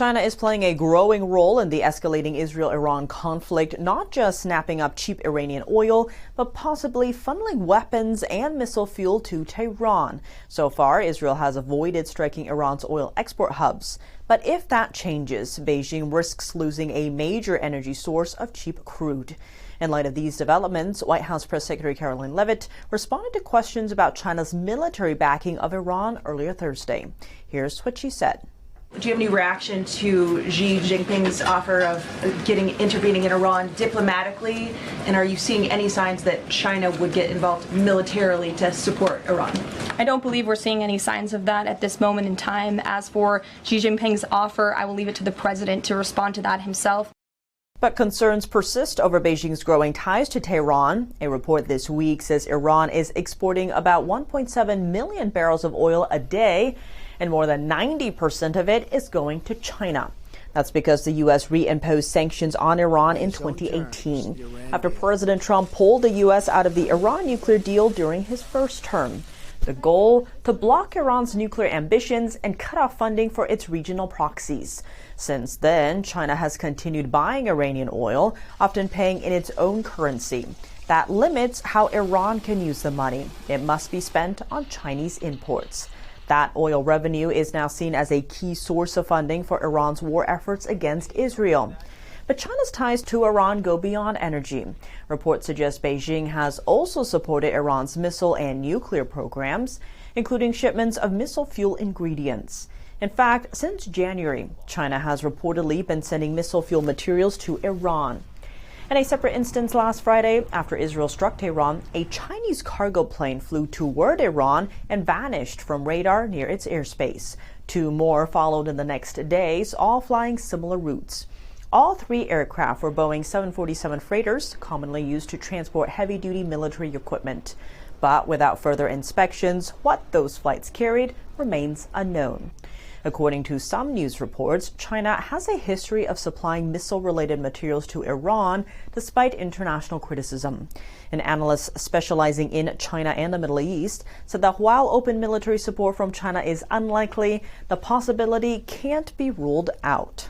China is playing a growing role in the escalating Israel-Iran conflict, not just snapping up cheap Iranian oil, but possibly funneling weapons and missile fuel to Tehran. So far, Israel has avoided striking Iran's oil export hubs. But if that changes, Beijing risks losing a major energy source of cheap crude. In light of these developments, White House Press Secretary Caroline Leavitt responded to questions about China's military backing of Iran earlier Thursday. Here's what she said. Do you have any reaction to Xi Jinping's offer of intervening in Iran diplomatically? And are you seeing any signs that China would get involved militarily to support Iran? I don't believe we're seeing any signs of that at this moment in time. As for Xi Jinping's offer, I will leave it to the president to respond to that himself. But concerns persist over Beijing's growing ties to Tehran. A report this week says Iran is exporting about 1.7 million barrels of oil a day, and more than 90% of it is going to China. That's because the U.S. reimposed sanctions on Iran in 2018, after President Trump pulled the U.S. out of the Iran nuclear deal during his first term. The goal, to block Iran's nuclear ambitions and cut off funding for its regional proxies. Since then, China has continued buying Iranian oil, often paying in its own currency. That limits how Iran can use the money. It must be spent on Chinese imports. That oil revenue is now seen as a key source of funding for Iran's war efforts against Israel. But China's ties to Iran go beyond energy. Reports suggest Beijing has also supported Iran's missile and nuclear programs, including shipments of missile fuel ingredients. In fact, since January, China has reportedly been sending missile fuel materials to Iran. In a separate instance last Friday, after Israel struck Tehran, a Chinese cargo plane flew toward Iran and vanished from radar near its airspace. Two more followed in the next days, all flying similar routes. All three aircraft were Boeing 747 freighters, commonly used to transport heavy-duty military equipment. But without further inspections, what those flights carried remains unknown. According to some news reports, China has a history of supplying missile-related materials to Iran, despite international criticism. An analyst specializing in China and the Middle East said that while open military support from China is unlikely, the possibility can't be ruled out.